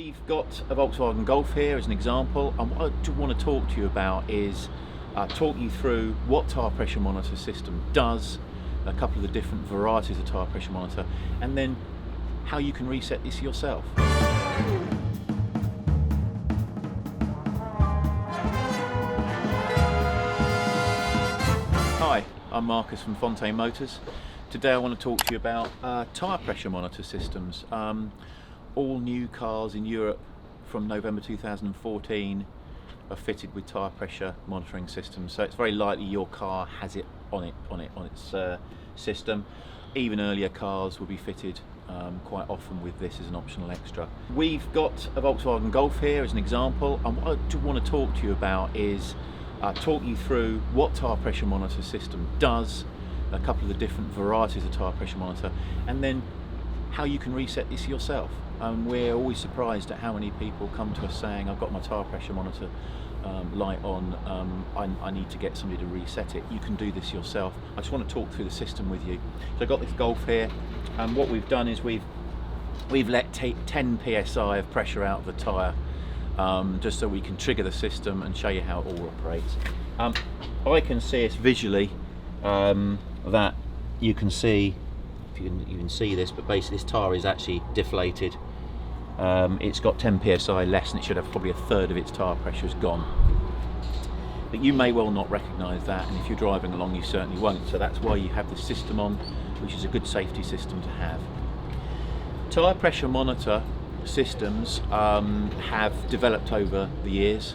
We've got a Volkswagen Golf here as an example, and what I want to talk to you about is talk you through what tyre pressure monitor system does, a couple of the different varieties of tyre pressure monitor, and then how you can reset this yourself. Hi, I'm Marcus from Fontain Motors. Today I want to talk to you about tyre pressure monitor systems. All new cars in Europe from November 2014 are fitted with tyre pressure monitoring systems, so it's very likely your car has it on its system. Even earlier cars will be fitted quite often with this as an optional extra. We've got a Volkswagen Golf here as an example, and what I want to talk to you about is talk you through what tyre pressure monitor system does, a couple of the different varieties of tyre pressure monitor, and then how you can reset this yourself. We're always surprised at how many people come to us saying, I've got my tyre pressure monitor light on, I need to get somebody to reset it. You can do this yourself. I just want to talk through the system with you. So I've got this Golf here, and what we've done is we've let 10 psi of pressure out of the tyre, just so we can trigger the system and show you how it all operates. I can see this visually, that you can see, if you can see this, but basically this tyre is actually deflated. It's got 10 psi less, and it should have probably a third of its tyre pressure is gone. But you may well not recognise that, and if you're driving along you certainly won't, so that's why you have this system on, which is a good safety system to have. Tyre pressure monitor systems have developed over the years.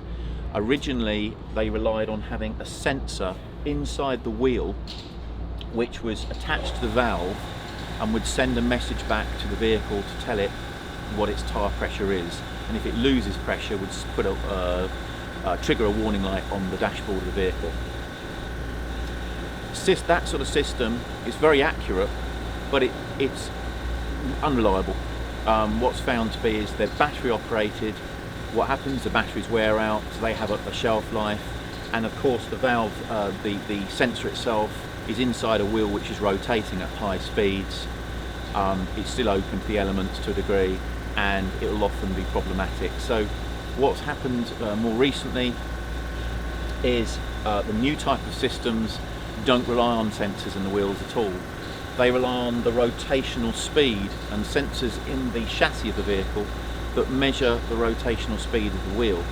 Originally they relied on having a sensor inside the wheel which was attached to the valve and would send a message back to the vehicle to tell it what its tyre pressure is, and if it loses pressure would put trigger a warning light on the dashboard of the vehicle. That sort of system is very accurate, but it's unreliable. What's found to be is they're battery operated. What happens, the batteries wear out, so they have a shelf life, and of course the valve, the sensor itself is inside a wheel which is rotating at high speeds. It's still open to the elements to a degree, and it will often be problematic. So what's happened more recently is the new type of systems don't rely on sensors in the wheels at all. They rely on the rotational speed and sensors in the chassis of the vehicle that measure the rotational speed of the wheel.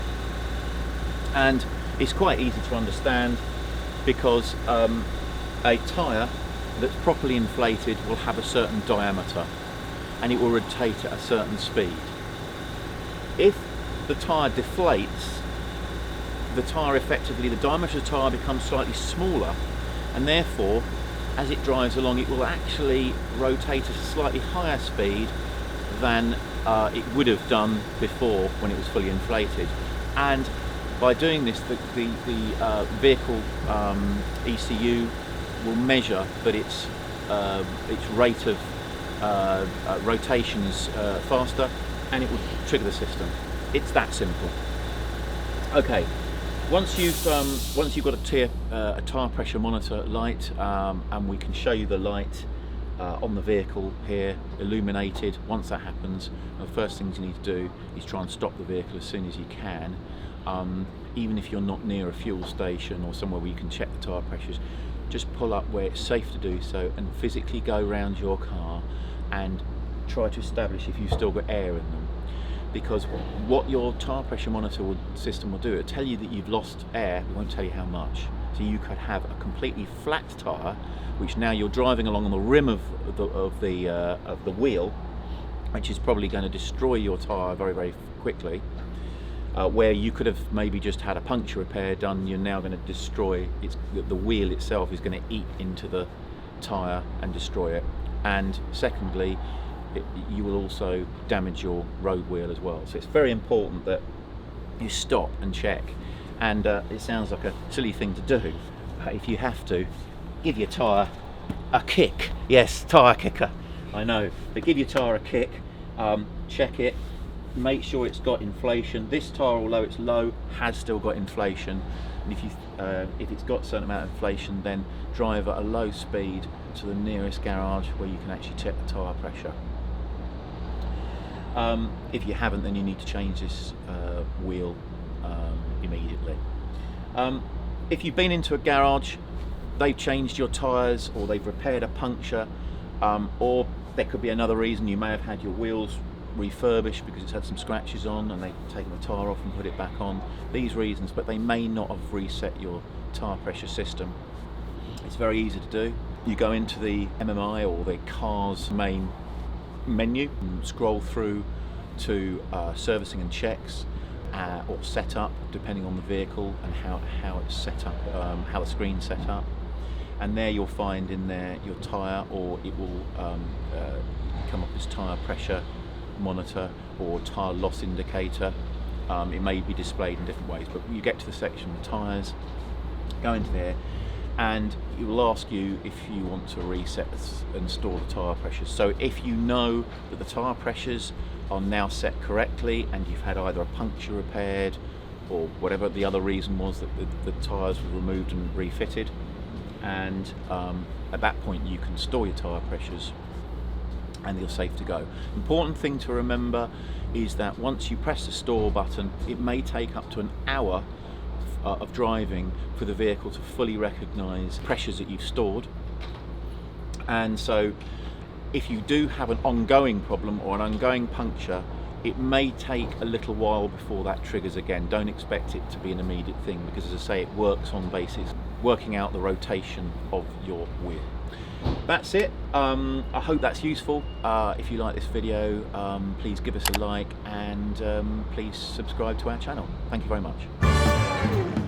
And it's quite easy to understand, because a tyre that's properly inflated will have a certain diameter and it will rotate at a certain speed. If the tyre deflates, the tyre effectively, the diameter of the tyre becomes slightly smaller, and therefore as it drives along it will actually rotate at a slightly higher speed than it would have done before when it was fully inflated. And by doing this, the vehicle ECU will measure that its rate of rotation is faster, and it will trigger the system. It's that simple. Okay, once you've got a tyre pressure monitor light, and we can show you the light on the vehicle here illuminated. Once that happens, the first things you need to do is try and stop the vehicle as soon as you can, even if you're not near a fuel station or somewhere where you can check the tyre pressures. Just pull up where it's safe to do so and physically go around your car and try to establish if you've still got air in them, because what your tyre pressure monitor system will do, it'll tell you that you've lost air, it won't tell you how much. So you could have a completely flat tyre, which now you're driving along on the rim of the wheel, which is probably going to destroy your tyre very, very quickly. Where you could have maybe just had a puncture repair done, you're now going to destroy the wheel itself is going to eat into the tyre and destroy it. And secondly, you will also damage your road wheel as well. So it's very important that you stop and check. And it sounds like a silly thing to do, but if you have to, give your tyre a kick. Yes, tyre kicker, I know, but give your tyre a kick, check it, make sure it's got inflation. This tyre, although it's low, has still got inflation, and if it's got a certain amount of inflation, then drive at a low speed to the nearest garage where you can actually check the tyre pressure. If you haven't, then you need to change this wheel immediately. If you've been into a garage, they've changed your tyres, or they've repaired a puncture, or there could be another reason. You may have had your wheels refurbished because it's had some scratches on and they've taken the tyre off and put it back on. These reasons, but they may not have reset your tyre pressure system. It's very easy to do. You go into the MMI or the car's main menu and scroll through to servicing and checks, or setup, depending on the vehicle and how it's set up, how the screen's set up. And there you'll find in there your tyre, or it will come up as tyre pressure monitor or tyre loss indicator. It may be displayed in different ways, but you get to the section of tyres, go into there, and it will ask you if you want to reset and store the tyre pressures. So if you know that the tyre pressures are now set correctly and you've had either a puncture repaired or whatever the other reason was that the tyres were removed and refitted, and at that point you can store your tyre pressures and you're safe to go. Important thing to remember is that once you press the store button, it may take up to an hour of driving for the vehicle to fully recognise pressures that you've stored. And so if you do have an ongoing problem or an ongoing puncture, it may take a little while before that triggers again. Don't expect it to be an immediate thing, because as I say, it works on basis working out the rotation of your wheel. That's it. I hope that's useful. If you like this video, please give us a like, and please subscribe to our channel. Thank you very much.